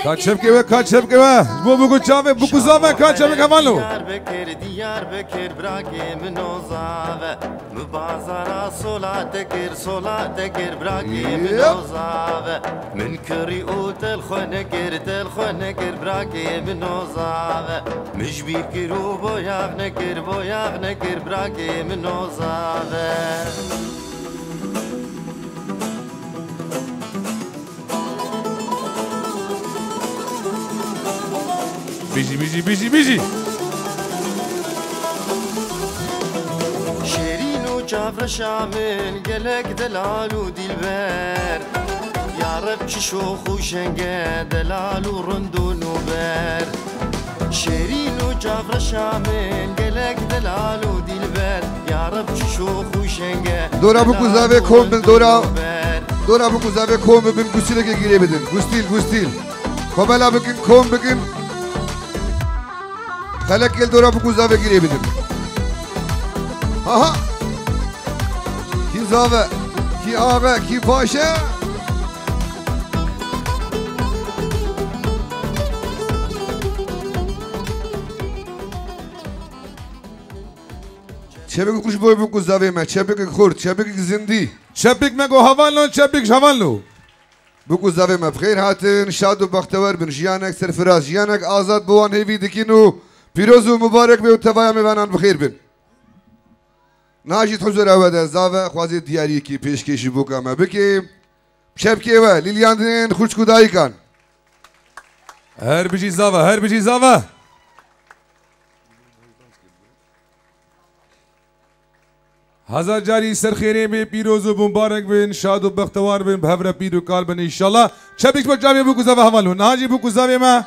شبكه و کات شبکه و بو بگو چاوه بگو زاوه کات شبکه مالو دیار بکر براگی منوزاوه مبازارا صلات کر براگی منوزاوه من کری او دل خونه کر براگی منوزاوه مجبیر کرو بویاغ نکر براگی منوزاوه بیجی شیرین و جعفر شامل گلک دلال و دیلبر یا رب چی شوخ و شنگه دلال و رند و نوبر شیرین و جعفر شامل گلک دلال و دیلبر یا رب چی شوخ و شنگه دورا بکو زاوه کن بل دورا بکو زاوه کن ببین گوستیل که گیره بدن گوستیل کاملا بکن کن بکن خلق گل دورا بکو زاوه گیره بدن ها کی زاوه کی آقا کی پاشه چپک خوش بوی بکو زاوه من چپک خورد چپک زندی چپک مگو هوانلو چپک هوانلو بکو زاوه من بخیر هاتن شاد و بختور بن جیانک سرفراز جیانک آزاد بوان هیوی دکینو پیروز و مبارک به اتفاق میوانان بخیر بن ناجید حضور اوده زاوه خوازی دیاری کی پیشکشی بکا ما بکی شبکه و لیلیاندن خوش کدایی کن هر بجی زاوه هزار جاری سرخیره به پیروز و مبارک بن شاد و بختوار بن بهبر پیر و کال بن انشالله چپک بجاوی بکو زاوه همالو ناجی بکو زاوه ما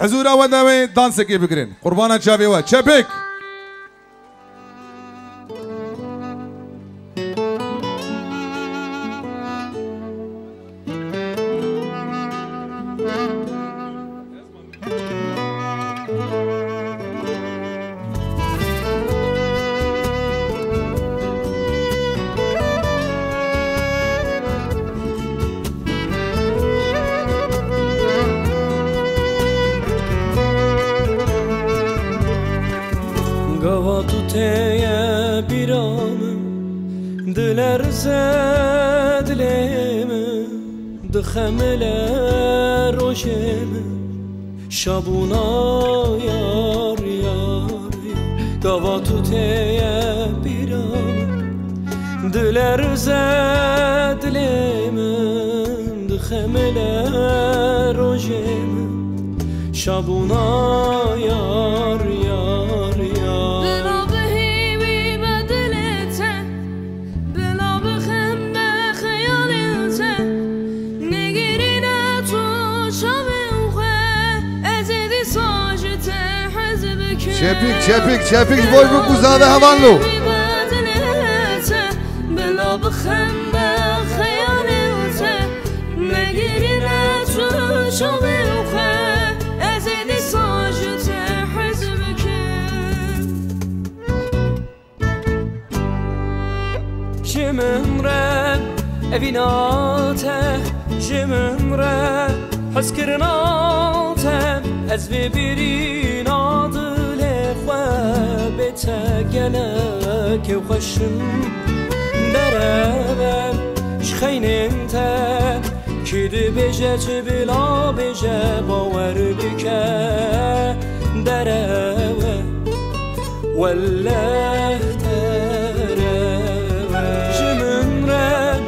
حضور اوده و دانس کی بکرین قربانا چاوی و چپک خمل روشم شابونا یار گاوا تو ته بیرام دلر زد دلم خمل روشم شابونا یار چپک بوی بکو زاوه هوانلو بلا بخنده خیالته نگیری نتو شاوه خواه از اینی ساجته حزب کن جممره اویناته جممره حس کرناته از ببیرین آده بتاجلك وخشم دربم شخين انت كده بجت بلا بجا باور بك دربم ولا تربم جمرة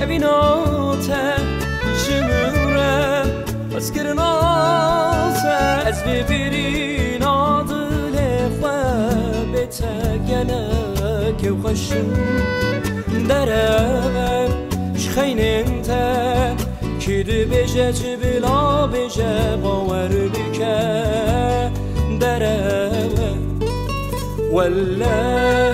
بيناته جمرة أذكرناته از ببرين عضل تاجلك وخشم دربم شخين انت كده بجت بلا بجا باور بك دربم ولا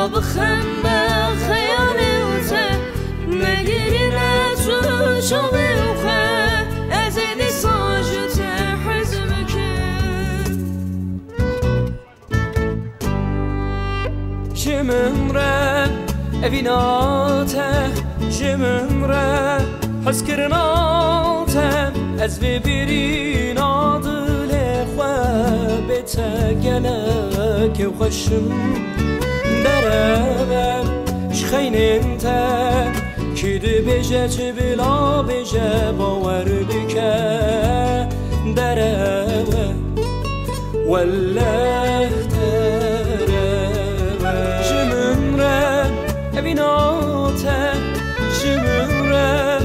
بخمه خیالی وته نگیرینه تو شاقی وخه از ایدی ساجته حزمکه جممره اویناته جممره حس کرناته از ببیرین عادل خوابت گلک و خشم دربم شخین انت کد بجه چه بلا بجه باور بکه دربم والله دربم جممره اویناته جممره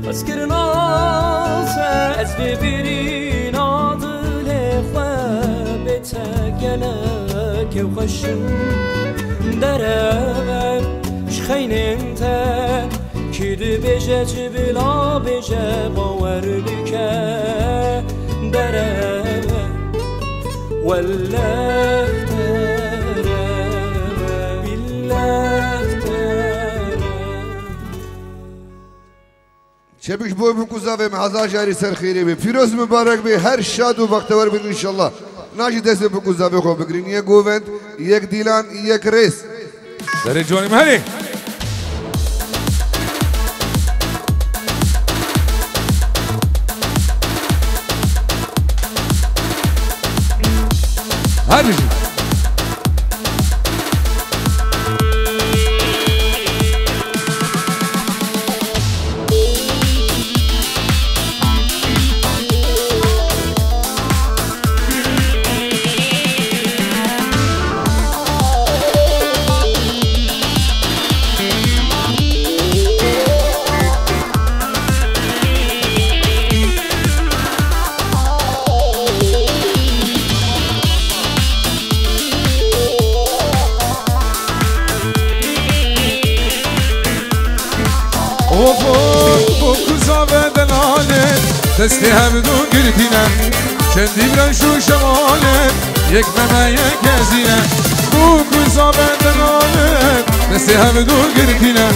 از کرناته از ببیرین عادل خوابت گلک و خشم دربم شخین انت کد بجه چه بلا بجه باور بکه دربم والله دربم بالله شبیش بوی بکوزاویم هزار جاری سرخیری بی پیروز مبارک بی هر شاد و بختور بین انشالله ناجی دست بکوزاوی خوب بگرین یک گووند یک دیلان یک ریس در جوانی مهلی هر بیشی دستی هم دو گرتینه چندی برن شو شماله یک ممه یک ازینه بو کسا بندناله دستی هم دو گرتینه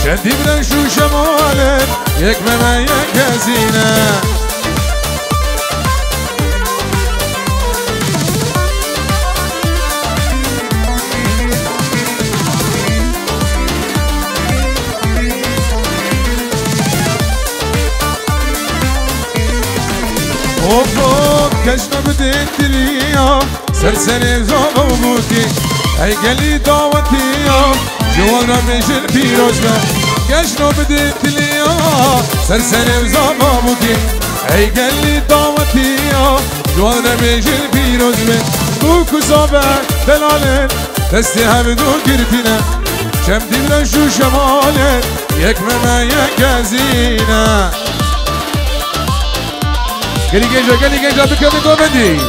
چندی برن شو شماله یک ممه یک ازینه اوه کشنا بدین تریا سرسر زوبا و بودی ای گلی دعوتی جوان را میشن پیروز به کشنا بدین تریا سرسر زوبا بودی ای گلی دعوتی جوان را میشن پیروز به بو کسابه دلاله دستی هم دو گرتینه چم دیمن شو شماله یک ممه یک ازینه گلی گنجا بکنه گوبندی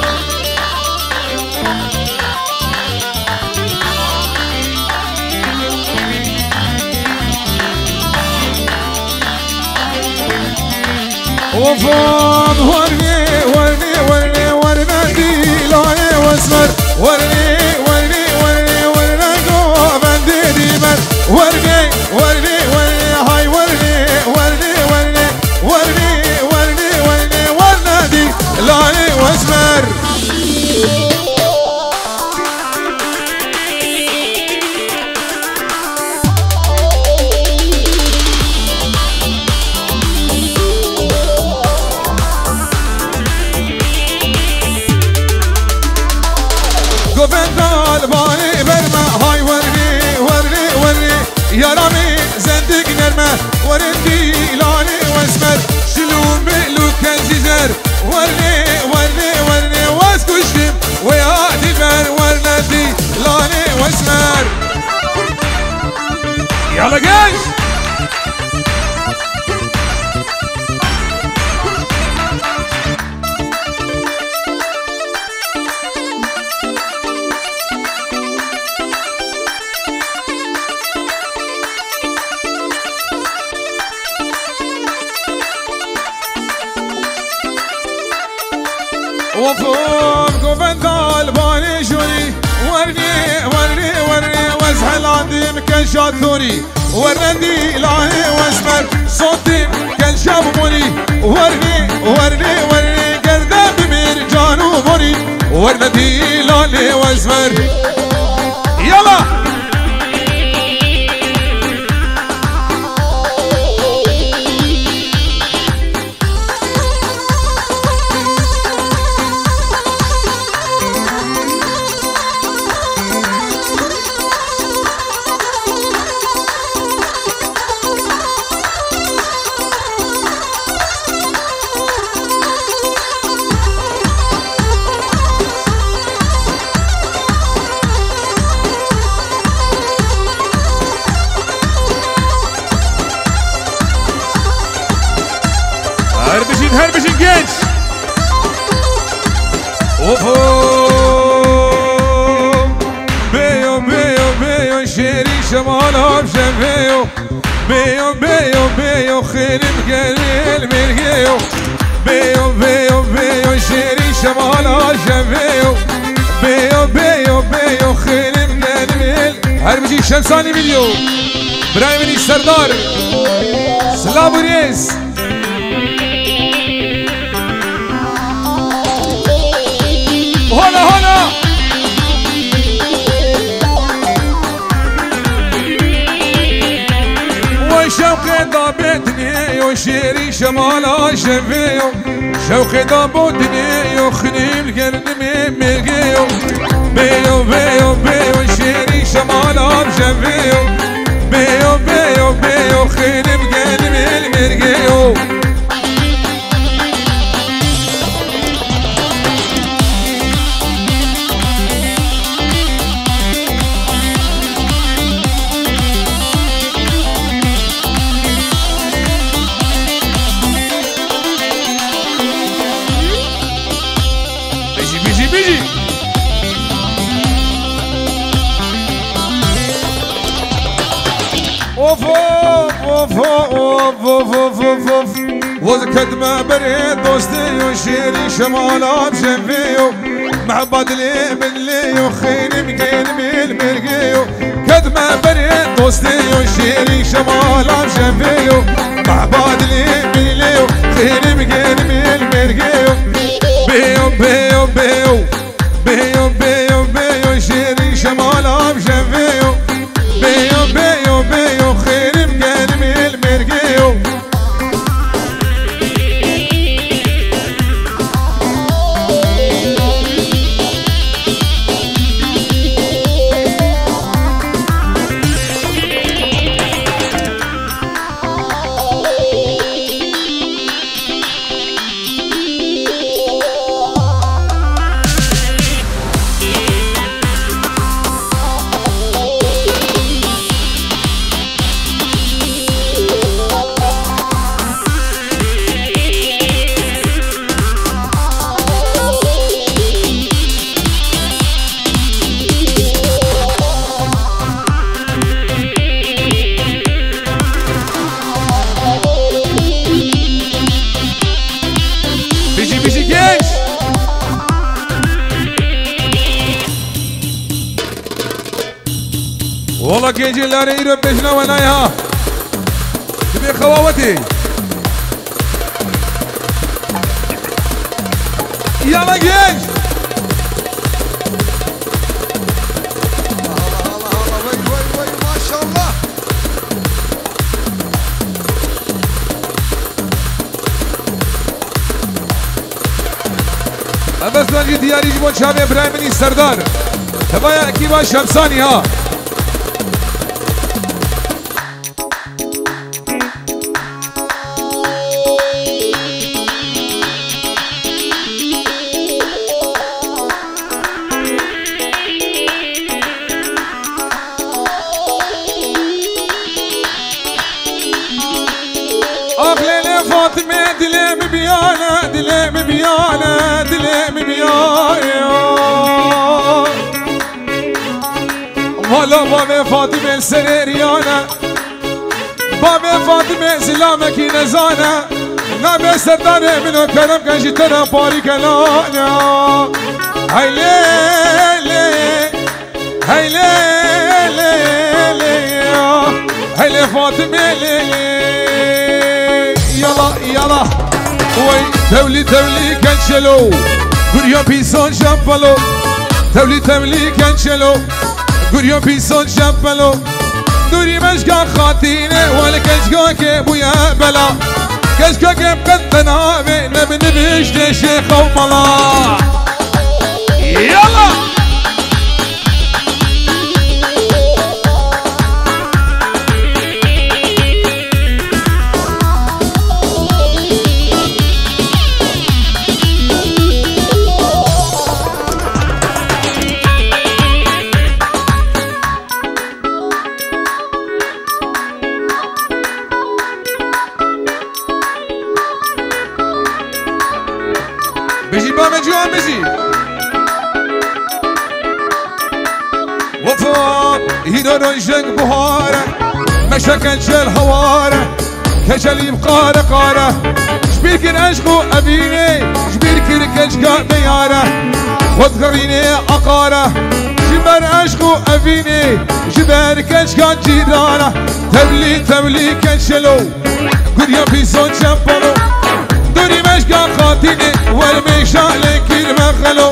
وفان ورني لاي واسمر ورني گوبندی دیمر ورني هاي ورني لاي واسمر قبندال بالي برمى هاي ورني يا رامي زندق نرمى ورني لاي واسمر شلو ملو كنزيزر ورني واسكشتم ويا دبر ورنتي لاني واسمر يلا جايز وفوق وبندال بالي شوي ورني وازحل كالشاتوري ورندي لاهي واسمر صوتي كالشابوري ورني ورني ورني قرده بمرجان وموري وردي لاهي واسمر يلا هربشين جيش اوفو بيو بيو بيو شيري شمالها بشفيو بيو بيو بيو خير بقليل مرقيو بيو بيو بيو شيري شمالها بشفيو بيو بيو بيو خير بقليل هربشين شمساني فيديو برايمني سردار سلابوريس هنا هنا وشوقي ضابطني وشيري شمال شفيو شوقي ضابطني وخني القرن ميقيو بيو بيو بيو شيري شمال شفيو بيو بيو بيو خني القرن المرقيو بيجي اوف اوف اوف اوف اوف اوف اوف وذكد ما بريد دوستي وشيري شمالها بشفيو محبط لي من لي وخيني مقيل ميل مرقيو كد ما بريد دوستي وشيري شمالها بشفيو محبط لي من لي وخيني مقيل ميل مرقيو بيو بيو بيو بيو بيو بيو شيري شمالها بشفيو بيو بيو بيو خير بقلبي المرقيو والله كيجيلاري يربشنا ونايها تبي خواوتي يلا جيش ما شاء الله بس نجي دياري جبون شامي برايمني سردار تبايا كيما شمساني ها فاطمة دلم بيانا دلم بيانا دلم بيانا ولا بابا فاطمة سريريانا بابا فاطمة سلامك نزانا نبي سرداني منو كرم كنجي ترى باري كلانا هاي ليلي هاي ليلي هلا فاطمة يلا يلا وي تولي كنشلو قريو بيسون شابلو تولي كنشلو قريو بيسون شابلو دوري مشقا خاتيني ولا كشقا كيبويا بلا كشقا كيب قدنا بينا بنبش شيخ وملا يلا بيجي بابا جوان بيجي وفاق هيدو رنشق بهارة مشا كنشل هوارة كشل يبقى قارة شبيركن عشقو أبيني شبيركن كشقا بيارة خد غريني أقارة جبر عشقو أبيني جبر كشقا جيرانة تولي كنشلو قريا بيسون شمبلو دوري مشقا خاتيني والميشالي كير مغلو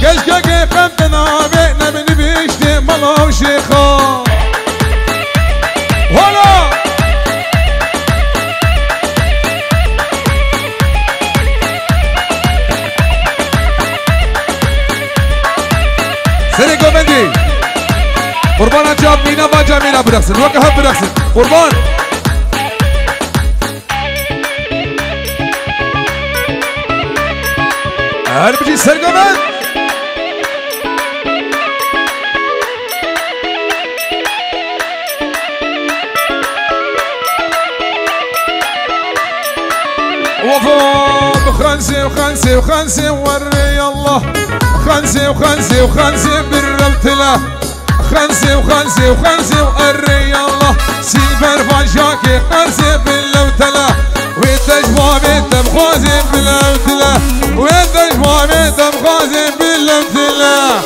كشقا كيقم تنابينا من بيشتي ملا وشيخا هلا سريقو مندي قربانا جاب مينا ما جاب مينا برقصن وقها برقصن قربان هل بجي سرقمان وفوق خنسي وري الله خنسي بالرمتله خنسي وري الله سيلفر فاشاكي خنسي باللوتله ويتجوابي تبخازي باللوتله ويتجوابي تبخازي باللوتله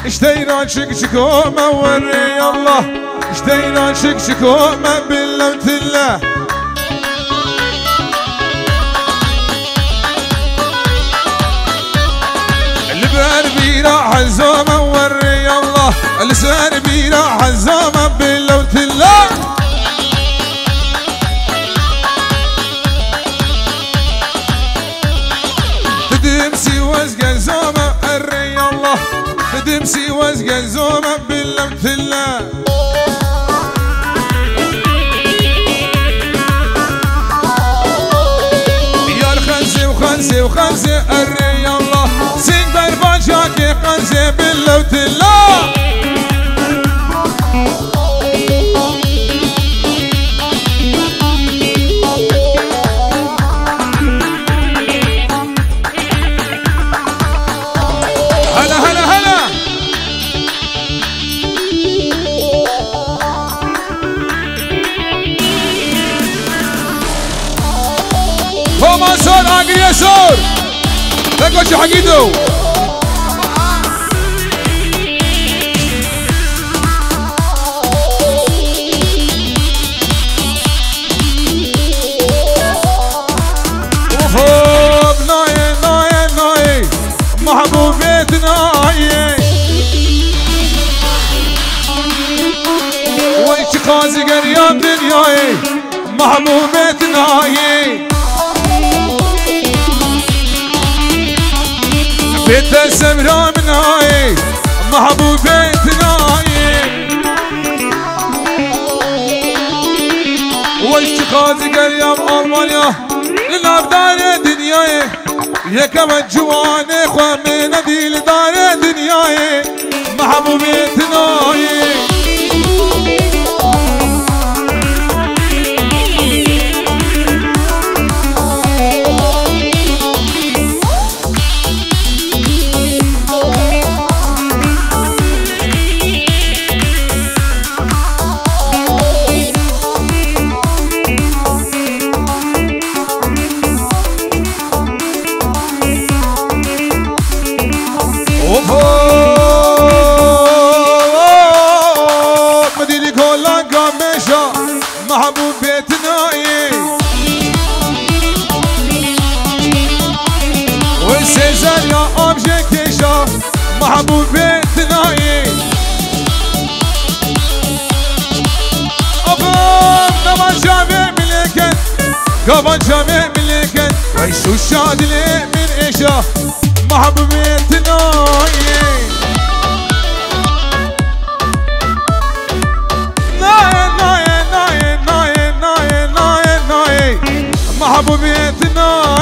اشتينا شكشكومة وري الله اشتينا شكشكومة باللوت الله البار بيرا حزومة وري الله السار بيرا حزومة باللوت الله تدمسي وزق زومة وري الله تدمسي وزق زومة باللوت الله يا الخنسي وري الله سين برباجاكي خنسي باللوت الله Tomason agresor. Tego ci hagidu. Hop noye mahbubet noye. Vay çıkazı geryan dünyayı mahbubet noye. بيت السمرة مناي محبوبتنا والشخاز قريب ألمانيا نافدار دنیای یکم جوان خو من دیل دار دنیای محبوبیت نای محبوب بيتناي والسيزر يا أبجي كيشا محبوب بيتناي أبام نمان جامع ملكن قبل جامع ملكن ويشو شادلي من إيشا محبوب بيتناي محبوبيتنا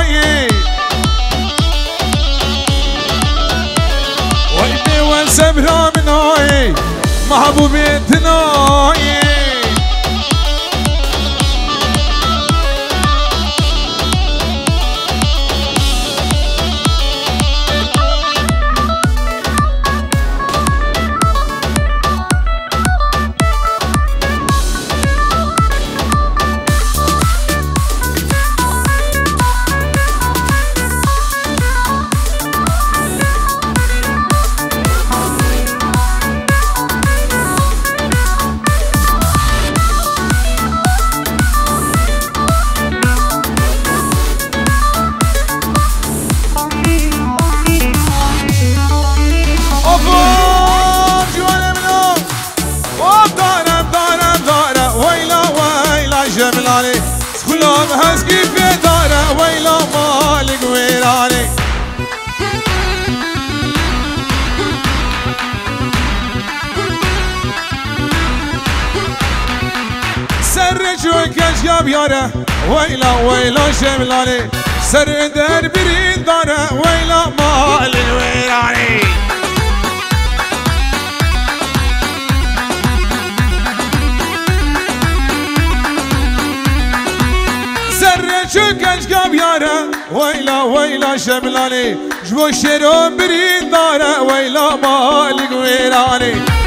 وإني والسبرة مناي محبوبيتنا جملاني سكلهم هزقي في داره ويلا مالك ويراني سرج وكش يا بياره ويلا ويلا جملاني سر در برين داره ويلا مالك ويراني شو كنج قبيارة ويلا ويلا شملاني جبو شيرون برين دارة ويلا مالك ويراني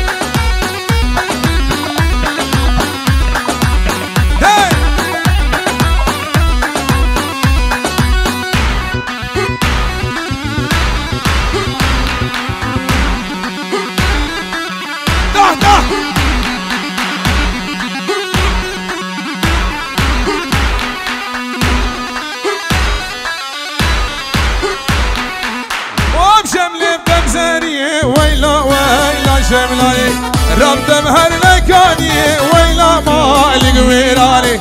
ويلا ويلا شملاني رب دمهر لكاني ويلا مالك ويراني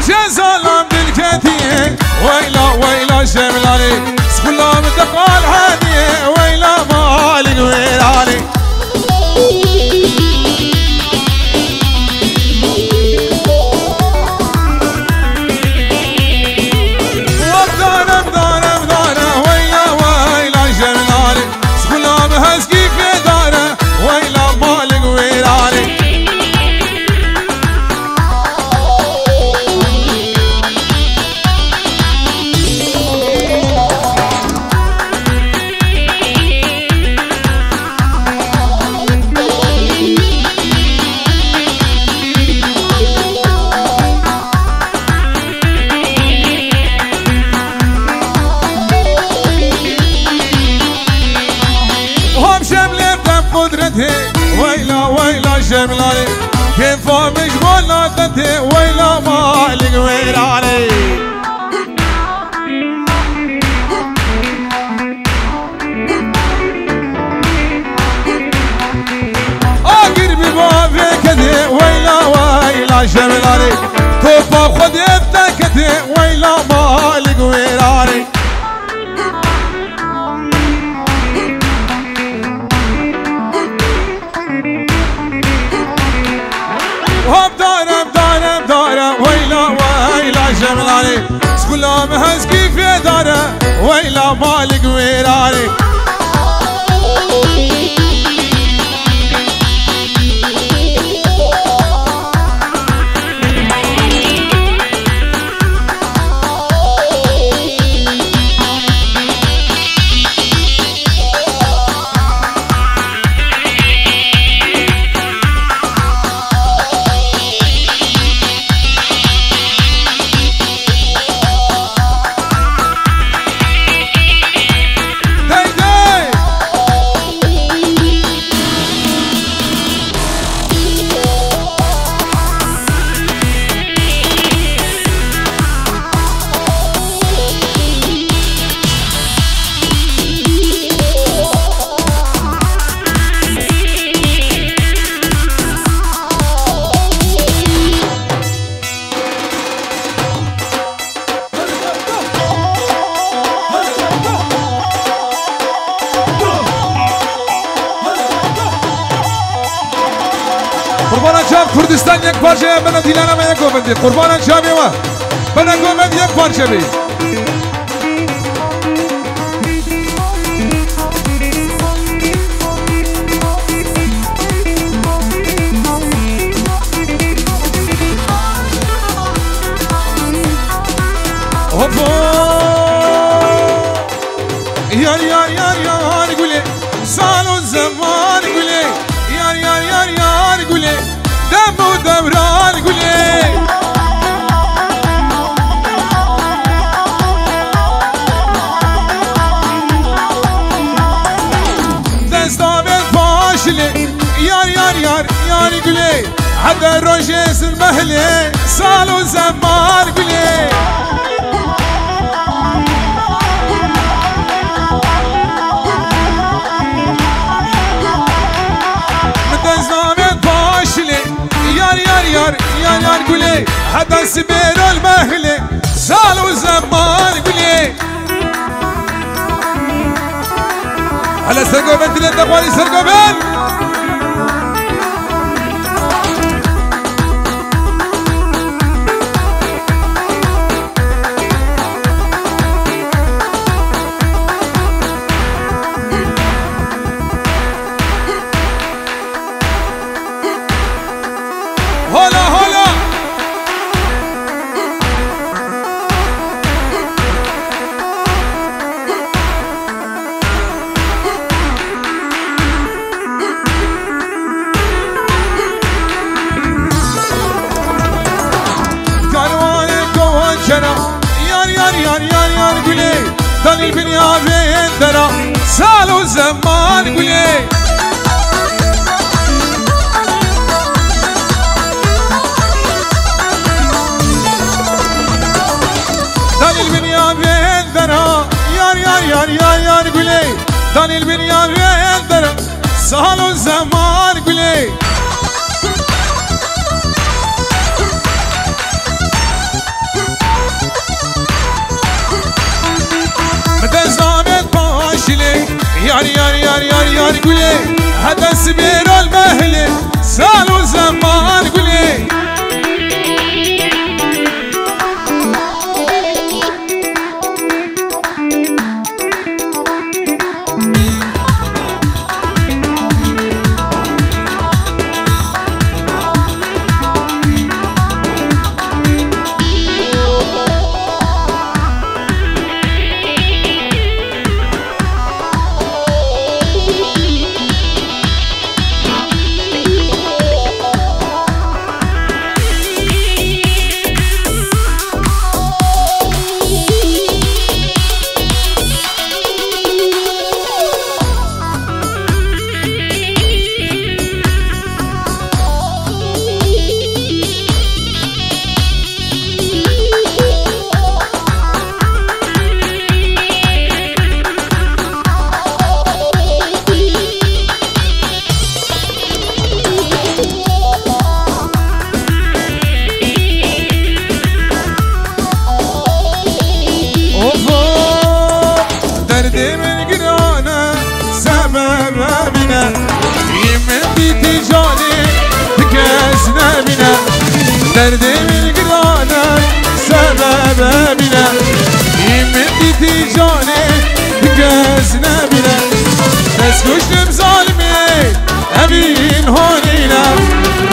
جزالام بالكتي ويلا ويلا شملاني سكلام دقال هاني ويلا مالك ويراني ويلا ويلا شملاني كيف مش بولاتتي ويلا مالك ويراني اقربي بابي كذي ويلا ويلا شملاني توفى خذ يفتكتي ويلا مالك ويراني يا مالك ويراني قربان شام کردستان یک پارچه بنا دیلانا ما یک گوبندی قربان شام ما بنا گوبند یک پارچه بی یار یار یار یار گله سال و زمان گله یار یار یار یار گله دم و دوران گله دستامت پاشله یار یار یار یار گله حدا روشه سلمهله سال و زمان گله يار يار قولي حدا سبير المهلي سالوا زمان قولي على سرقوبن تلين دبالي سرقوبن هلا هلا يار يار يار يار يار قولي ضل البنيا بين درا سالوا زمان قولي ضل البنيا بين درا يار يار يار يار يار قولي ضل البنيا بين درا سالوا زمان قولي يار يار يار يار يار قولي هذا سبير المهلي سالوا زمان قولي دردي من قرانا سبب بنا يمدي تجاني نبينا بس كشتم ظالمي أمين هونينا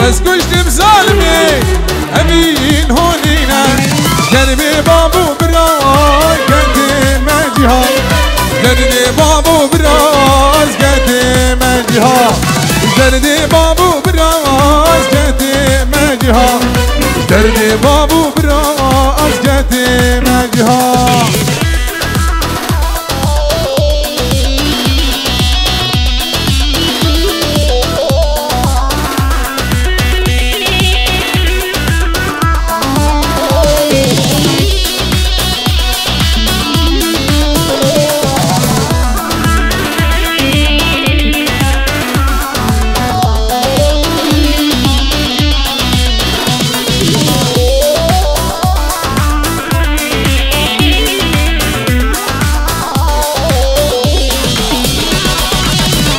بس كشتم ظالمي أمين هونينا قلبي بابو براي قدم جهاد قلبي بابو براي قدم جهاد قلبي بابو براي قدم جهاد قلبي بابو براي قدم جهاد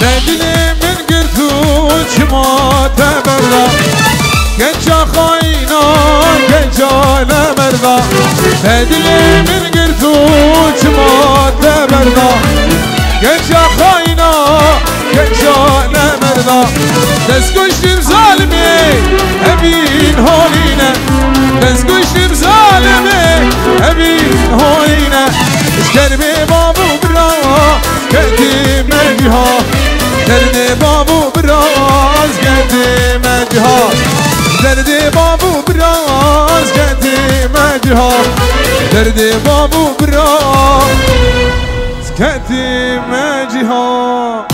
بدلي من قرتوش ما تبرى كنجا خاينا كنجا لمرضى بدلي من قرتوش ما تبرى كنجا خاينا كنجا لمرضى تسكوش بظالمي أبين هونينا تسكوش بظالمي أبين هونينا اشكربي بابو برا كدي مجها دردي بابو براز قدي مجها دردي بابو براز قدي مجها دردي بابو براز قدي مجها